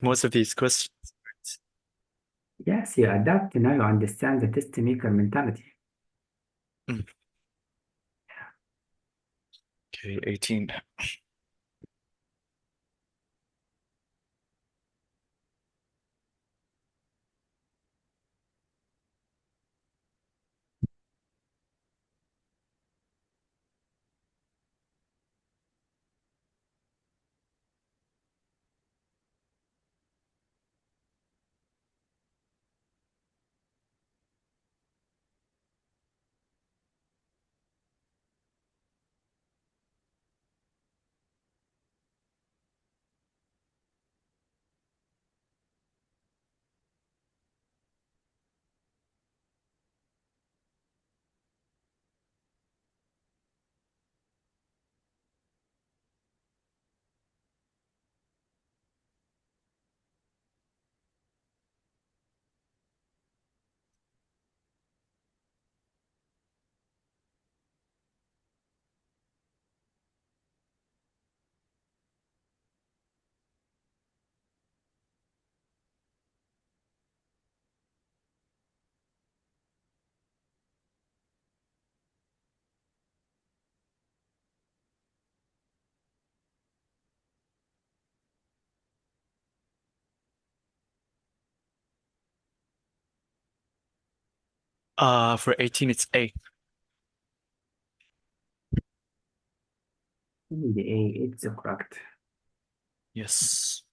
most of these questions. Yes, you adapt now, you understand the test maker mentality. Mm. Okay, 18. For 18, it's A. The A, it's correct. Yes.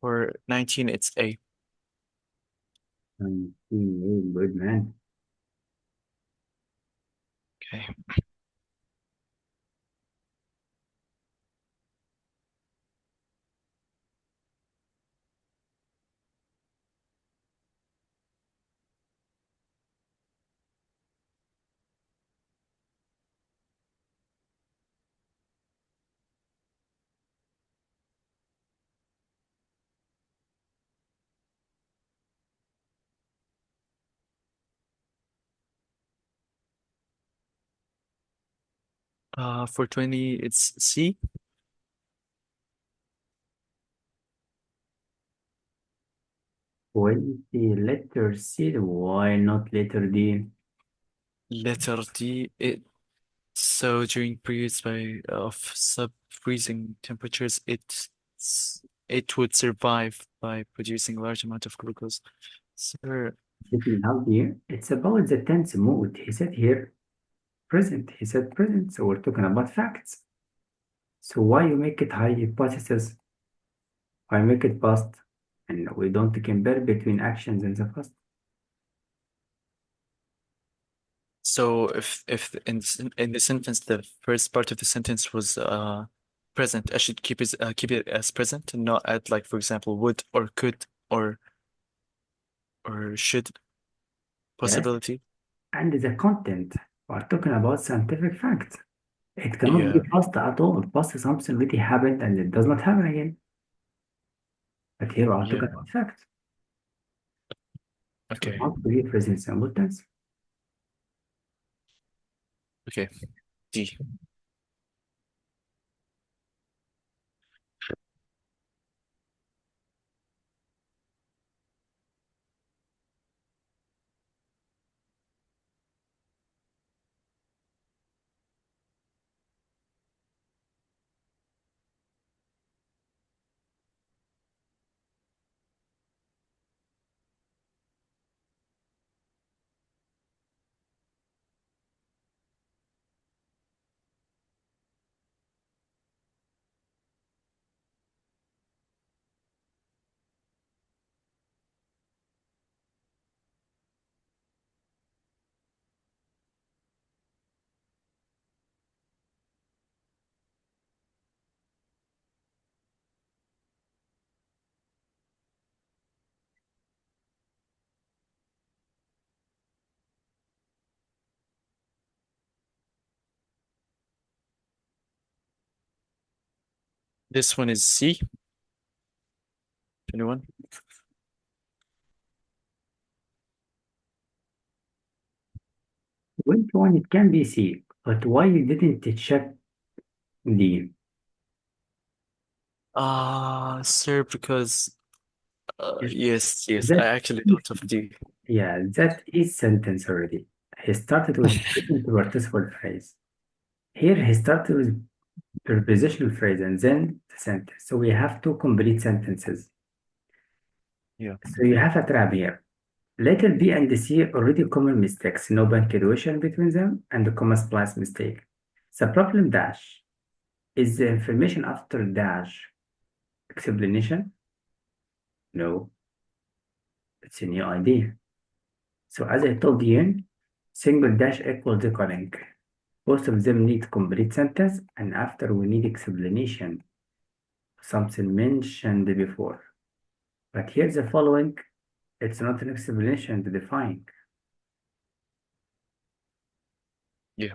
For 19, it's A. 19A, good man. Okay. For 20, it's C. 20, letter C, why not letter D? Letter D. So during periods of sub-freezing temperatures, it would survive by producing a large amount of glucose. Sir, Let me help here. It's about the tense mood. He said here present. He said present. So we're talking about facts. So why you make it high hypothesis? Why make it past? And we don't compare between actions in the past. so if in the sentence the first part of the sentence was present, I should keep it as present and not add, like, for example, would or could or should Yes. possibility. And the content. We're talking about scientific facts. It cannot be Yeah. past at all. Past is something already happened and it does not happen again. But here we are talking Yeah. about facts. So we Okay. want to be present simple tense. Okay. D. This one is C. Anyone? Which one? It can be C, but why you didn't check D? Sir, because Yes. yes, I That actually is, thought of D. yeah, that is sentence already. He started with present participle phrase. Here he started with prepositional phrase and then the sentence. So we have two complete sentences. Yeah. So you have a trap here. Letter B and C already common mistakes, no punctuation between them, and the comma splice mistake. The problem dash is the information after dash explanation? No, it's a new idea. So as I told you, single dash equals equaling. Both of them need complete sentence, and after we need explanation, something mentioned before. But here's the following, it's not an explanation to define. Yeah.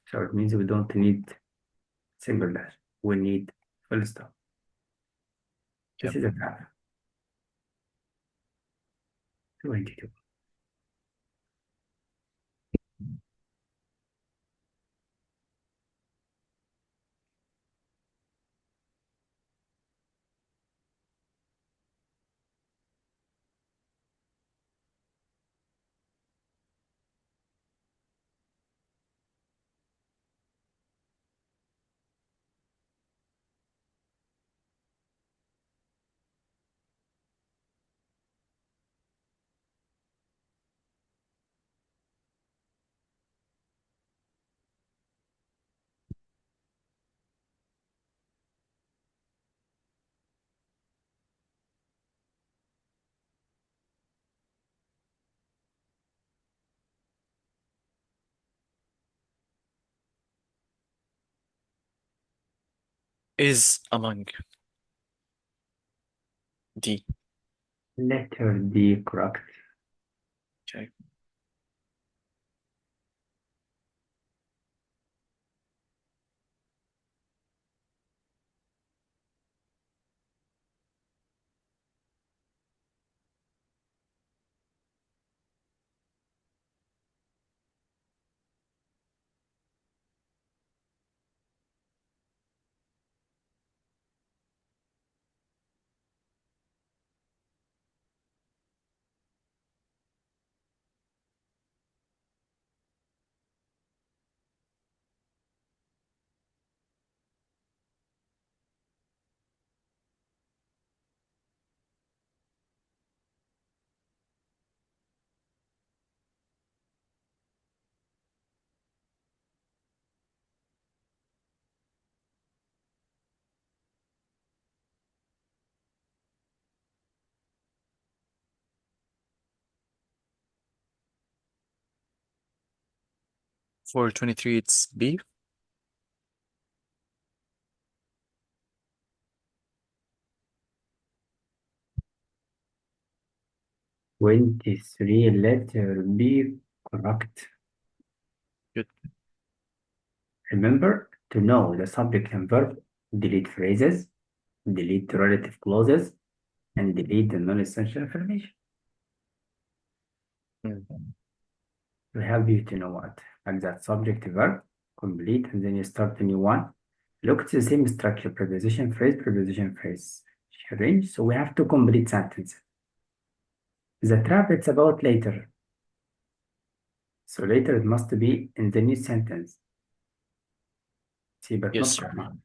So it means we don't need single dash. We need full stop. This Yep. is a graph. 22. Is among D. Letter D correct. Okay. For 23, it's B. 23 letter B correct. Good. Remember to know the subject and verb, delete phrases, delete relative clauses, and delete the non-essential information. Mm. We help you to know what. Like that subject verb, complete, and then you start a new one. Look at the same structure, preposition, phrase, range. So we have two complete sentences. The trap, it's about later. So later it must be in the new sentence. See, but Yes, not sir. comma.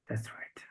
That's right.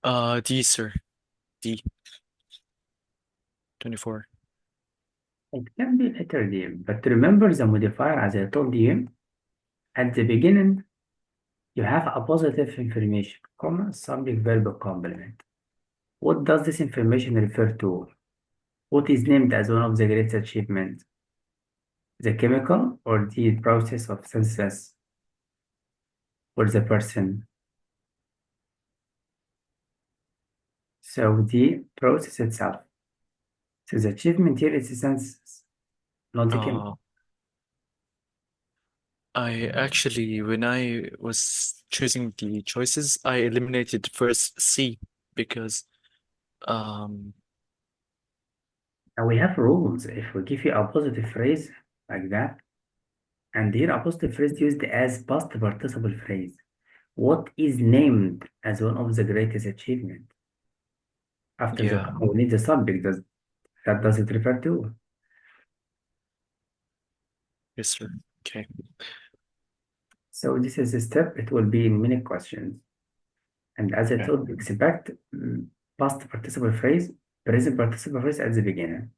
D, sir. D, 24. It can be letter D, but remember the modifier as I told you at the beginning. You have a positive information, comma, subject verb complement. What does this information refer to? What is named as one of the greatest achievements? The chemical or the process of synthesis or the person? So the process itself. So the achievement here is the synthesis, not the chemical. Uh, I actually, when I was choosing the choices, I eliminated first C because, um, Now we have rules. If we give you a positive phrase like that, and here a positive phrase used as past participle phrase, what is named as one of the greatest achievements? After the yeah, comma, we need the subject. Does it refer to? yes, sir. Okay. So this is a step. It will be in many questions. And as I Okay. told, expect past participle phrase, present participle phrase at the beginning.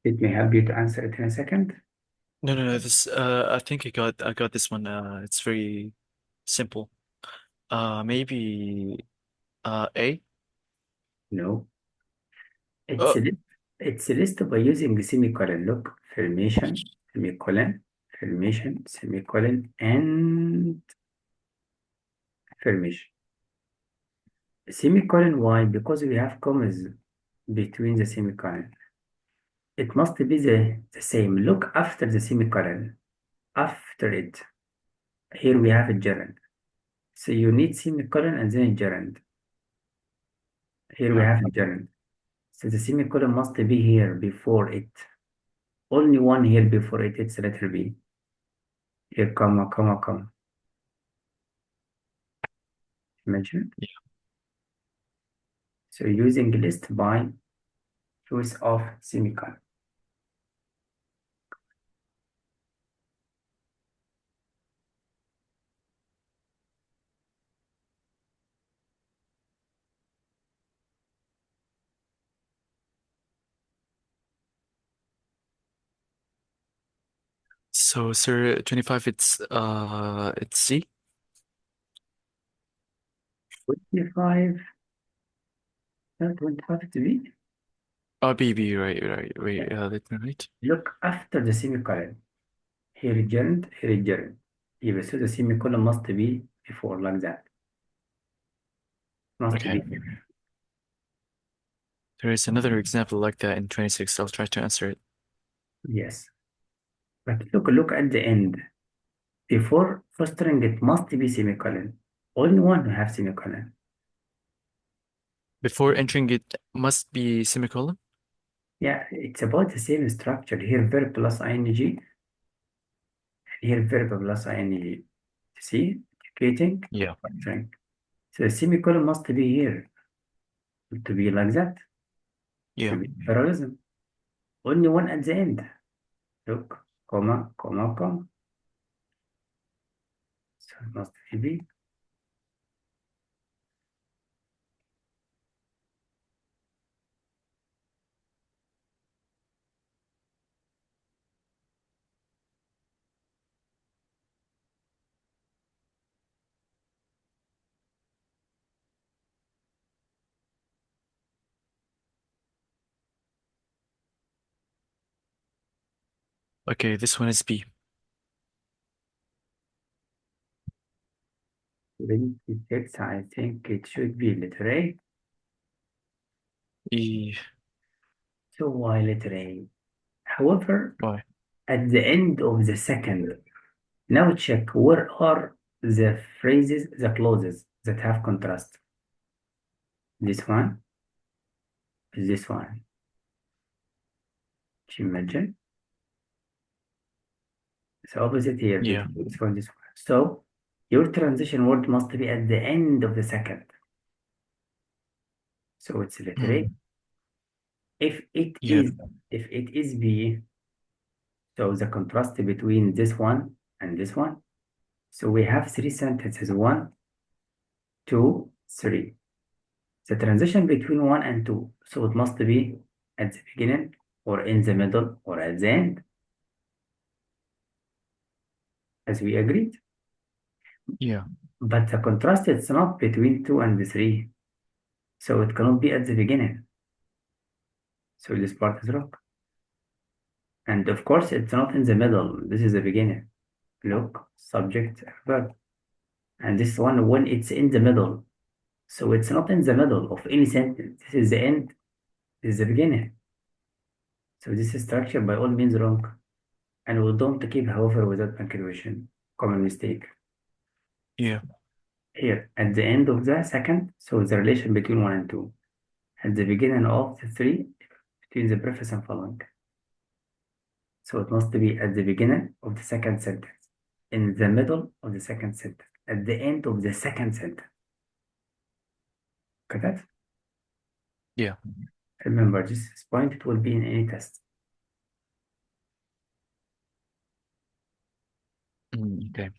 It may help you to answer it in a second. No, no, no. This, I think I got this one. It's very simple. Maybe, A. No, it's Oh, a list. It's a list by using semicolon. Look, formation, semicolon, formation, semicolon, and formation. Semicolon, why? Because we have commas between the semicolon. It must be the same. Look after the semicolon. After it, here we have a gerund. So you need semicolon and then a gerund. Here we yeah. have a gerund. So the semicolon must be here before it. Only one here before it, it's letter B. Here, comma, comma, comma. Imagine. Yeah. So using list by choice of semicolon. So, sir, 25, it's C. 25, 25 to B. B, B, right, right, wait, let me write. Look after the semicolon. Here gerund, here gerund. Even so the semicolon must be before like that. Must Okay. be here. There is another example like that in 26. I'll try to answer it. Yes. But look at the end. Before fostering it must be semicolon. Only one who have semicolon. Before entering it must be semicolon. Yeah, it's about the same structure. Here verb plus ing, and here verb plus ing. See? Educating, Yeah. fostering. So the semicolon must be here. To be like that. To Yeah. be parallelism. Only one at the end. Look, comma, comma, comma. So it must be. Okay, this one is B. 26, I think it should be letter A. E. So why letter A? However, Why? at the end of the second, now check where are the phrases, the clauses that have contrast. This one is this one. Imagine. It's opposite here. Yeah. This one, this one. So your transition word must be at the end of the second. So it's letter A. Mm. If it Yeah. is, if it is B, so the contrast between this one and this one. So we have three sentences, one, two, three. The transition between one and two. So it must be at the beginning or in the middle or at the end, as we agreed. Yeah. But the contrast is not between two and three. So it cannot be at the beginning. So this part is wrong. And of course, it's not in the middle. This is the beginning. Look, subject, verb. And this one, when it's in the middle. So it's not in the middle of any sentence. This is the end. This is the beginning. So this is structure by all means wrong. And we don't keep however without punctuation. Common mistake. Yeah. Here, at the end of the second, so the relation between one and two. At the beginning of the three, between the preface and following. So it must be at the beginning of the second sentence, in the middle of the second sentence, at the end of the second sentence. Got that? Yeah. Remember, this point it will be in any test. Okay.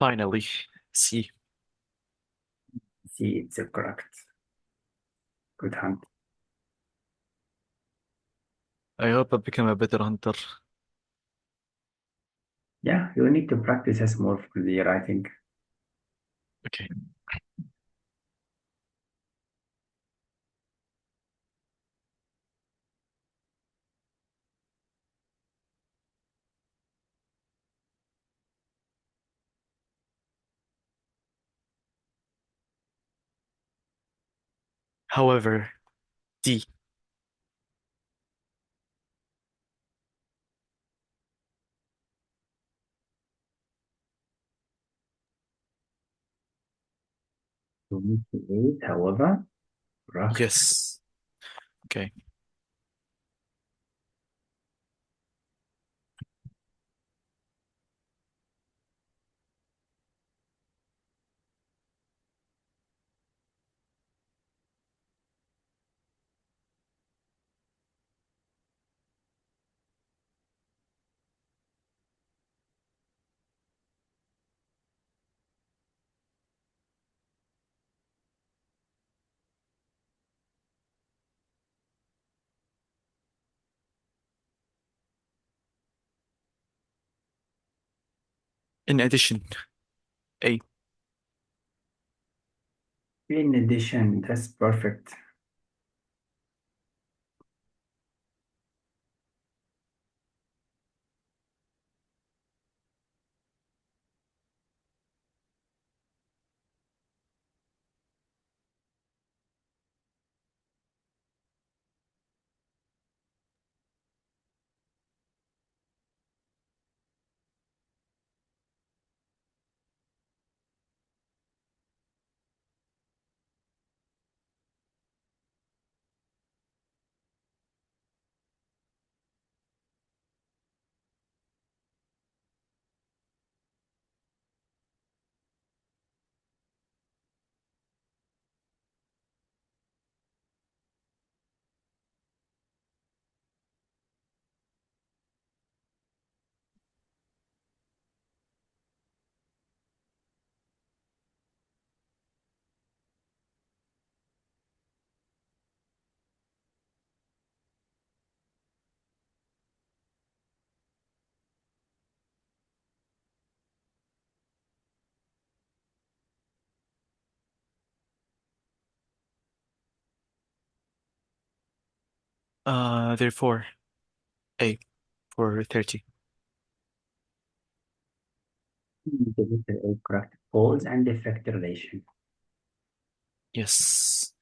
Finally. See. See, it's correct. Good hunt. I hope I become a better hunter. Yeah, you need to practice this more for the writing. Okay. However, D. You need to wait, however, correct. Yes. Okay. In addition, A. In addition, that's perfect. Therefore, A for 30. The letter A correct. Cause and effect relation. Yes.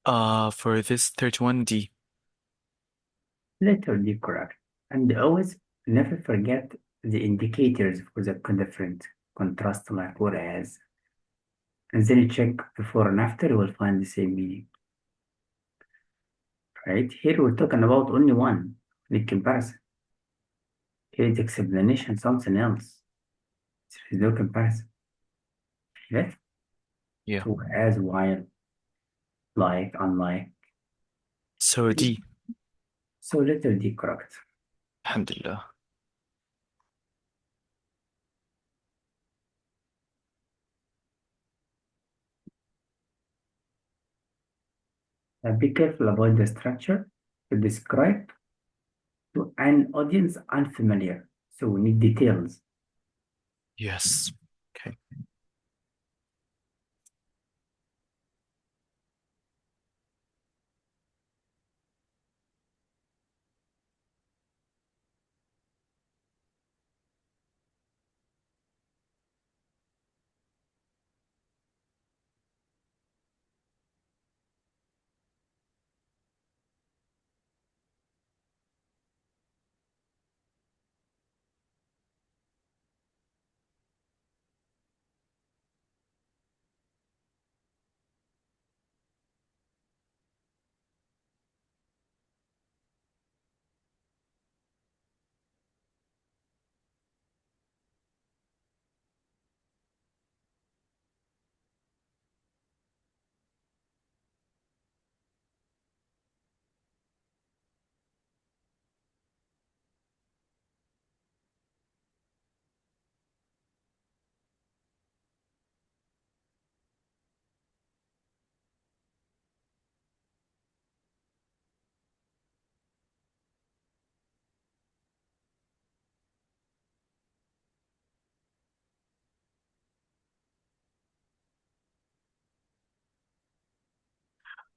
For this 31, D. Letter D correct. And always never forget the indicators for the different contrast like or as. And then you check before and after, you will find the same meaning. Right? Here we're talking about only one, the comparison. Here is explanation, something else. There is no comparison. Right? Yeah. So as, while, like, unlike. So D. So letter D correct. Alhamdulillah. Be careful about the structure to describe to an audience unfamiliar. So we need details. Yes. Okay.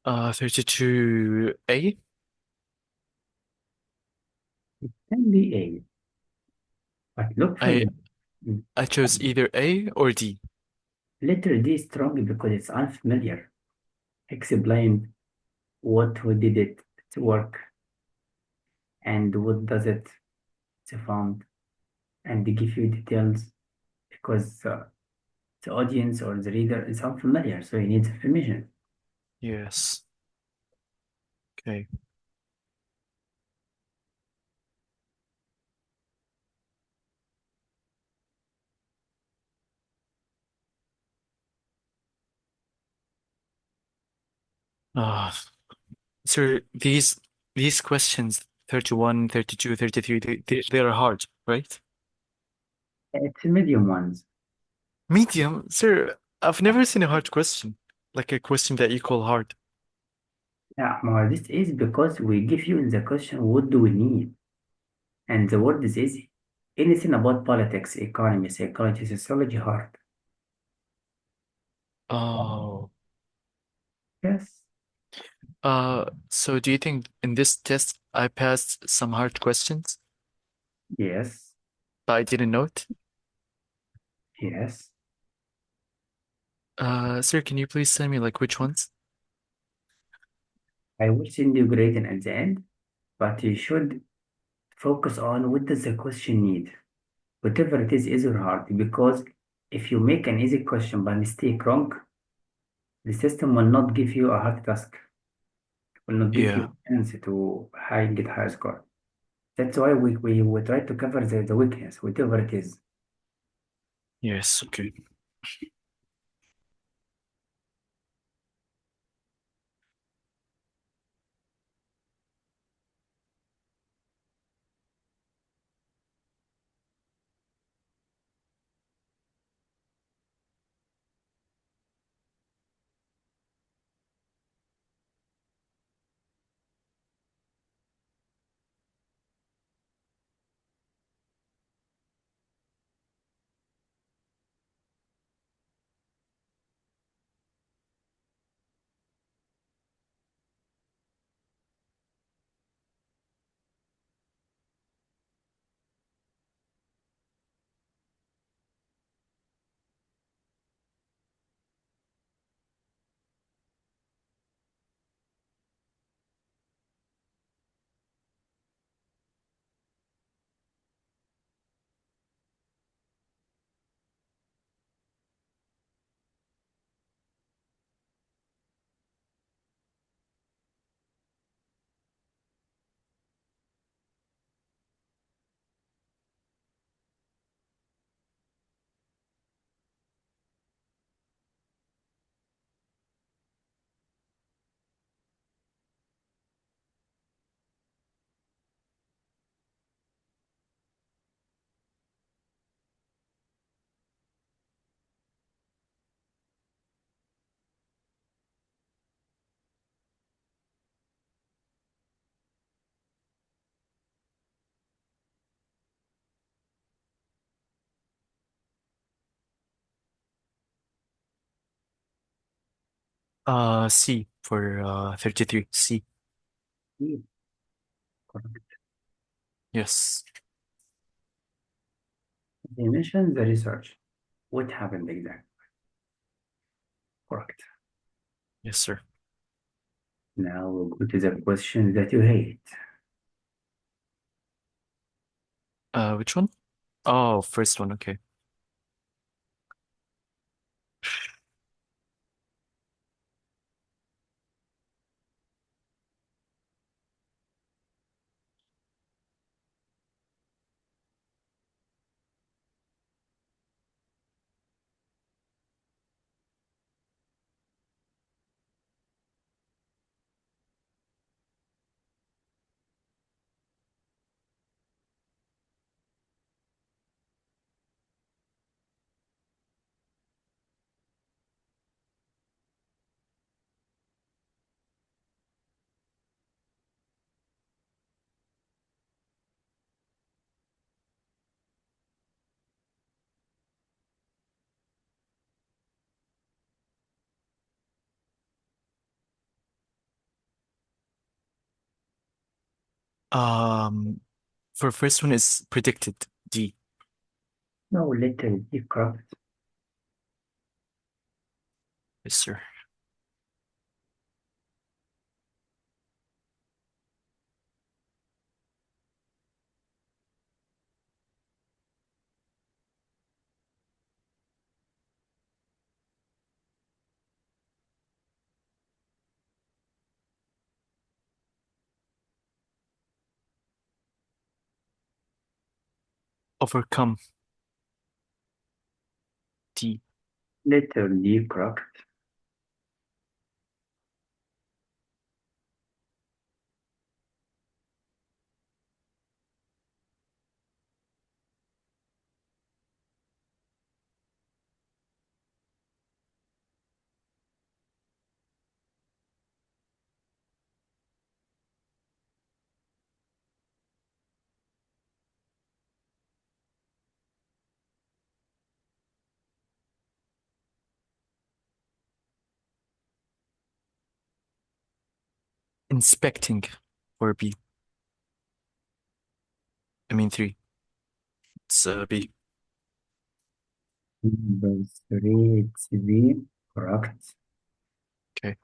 32, A. Can be A, but look for I the I chose either A or D. letter D strong because it's unfamiliar. Explain what who did it to work and what does it to found and they give you details because the audience or the reader is unfamiliar, so he needs information. Yes. Okay. Uh, so these questions 31, 32, 33, they are hard, right? It's medium ones. Medium, sir, I've never seen a hard question. Like a question that you call hard. Yeah, well, this is because we give you in the question, what do we need? And the word is easy. Anything about politics, economy, psychology, sociology, hard. Oh. Yes, So do you think in this test I passed some hard questions, yes, but I didn't know it? yes. Sir, can you please tell me like which ones? I will send you grading at the end, but you should focus on what does the question need, whatever it is, easy or hard. Because if you make an easy question by mistake wrong, the system will not give you a hard task, will not give you Yeah. a chance to get higher score. That's why we try to cover the weakness, whatever it is. Yes, okay. C for 33. C. Yeah, correct. Yes. They mentioned the research. What happened exactly? Correct. Yes, sir. Now we'll go to the question that you hate. Which one? Oh, first one, okay. Um, for first one is predicted. D. No, letter D, correct. Yes, sir. Overcome. D. Letter D, correct. Inspecting. Or B. I mean 3. It's B. Number 3, it's B, correct. Okay.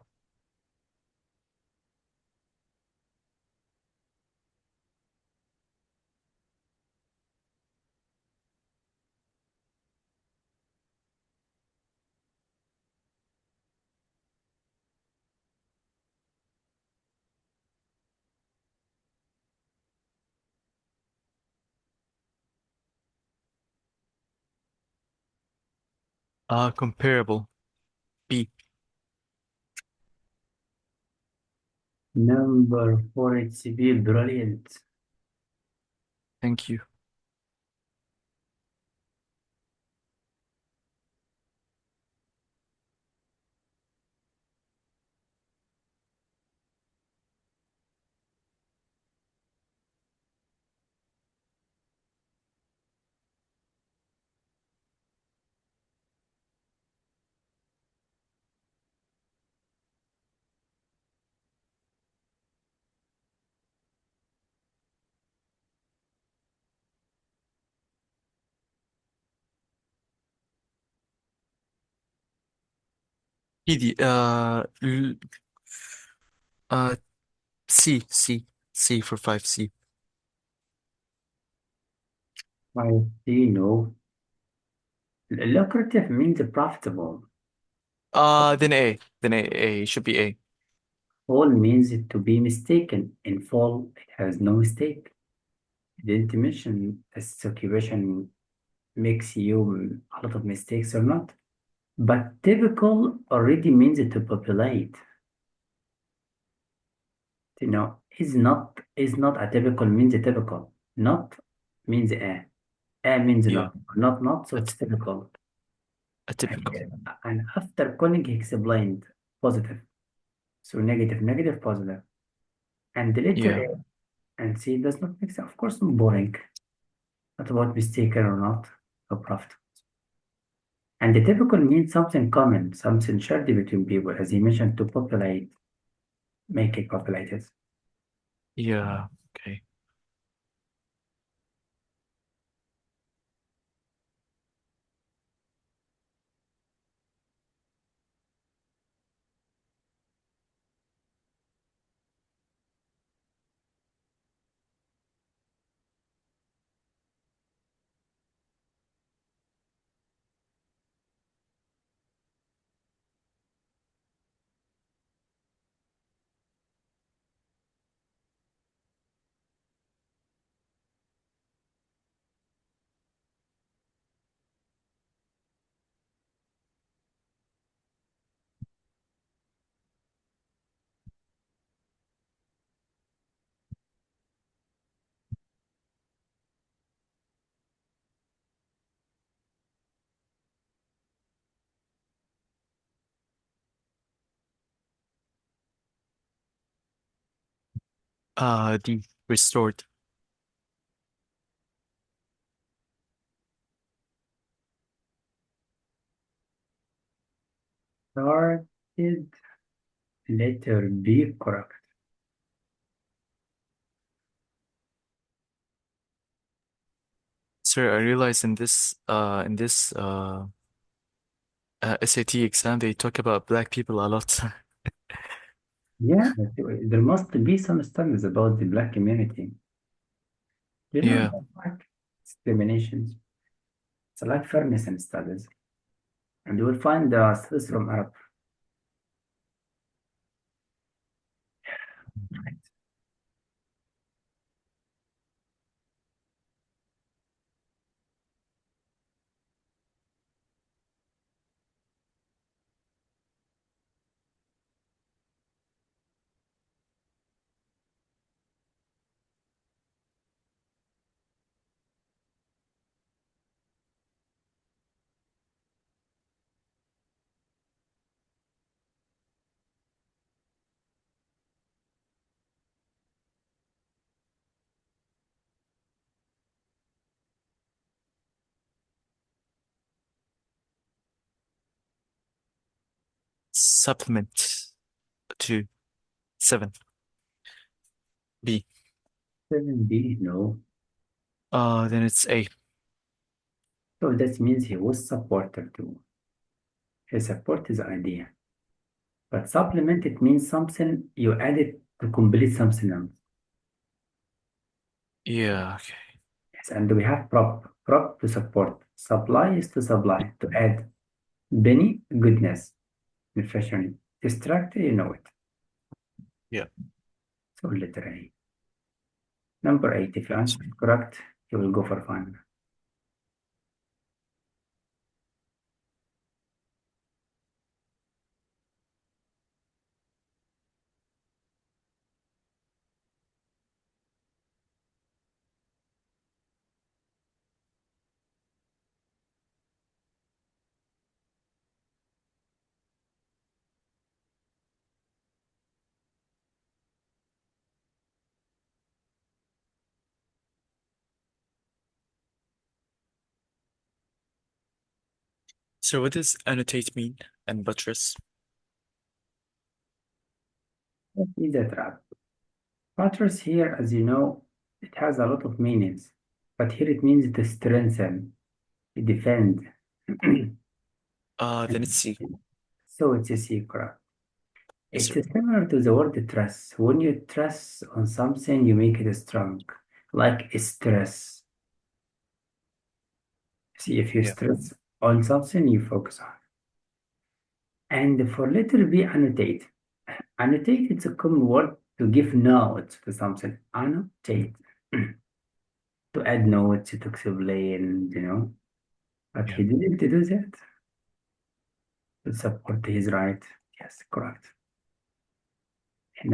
Comparable. B. Number 4, it's B, brilliant. Thank you. PD. Uh, C. C. C for 5C. 5C, no. Lucrative means profitable. Then A. Then A. A. Should be A. Fall means to be mistaken. In fall, it has no mistake. Didn't mention this occupation makes you a lot of mistakes or not. But typical already means to populate. Is not atypical means typical. Not means a means Yeah. not, so At it's typical. Atypical. And after calling, he explained positive. So negative, negative, positive. And the letter Yeah. A and C does not make sense. Of course, boring. Not about mistaken or not, or profit. And the typical means something common, something shared between people, as he mentioned, to populate, make it populated. Yeah. Okay. D. Restored. Started, letter B, correct. Sir, I realize in this SAT exam they talk about black people a lot. Yeah, there must be some studies about the black community. Yeah. Black discriminations. It's like fairness in studies. And you will find studies from Arab. supplement to 7. B. 7B, no. Then it's A. So that means he was supporter too. He support is idea. But supplement, it means something you add it to complete something else. Yeah, okay. Yes, and we have prop to support. Supply is to supply, to add. Benny, goodness, refreshing. Distract, you know it. Yeah. So letter A. Number 8, if you answer it correct, you will go for fun. So what does annotate mean and buttress? What is a trap? Buttress here, as you know, it has a lot of meanings, but here it means to strengthen, to defend. Then it's C. So it's a secret. Yes, It's sir. similar to the word trust. When you trust on something, you make it strong, like stress. See, if you Yeah. stress on something, you focus on. And for letter B, annotate. Annotate, it's a common word to give notes to something. Annotate. To add notes, to explain, you know. But Yeah. he didn't do that. To support his right. Yes, correct.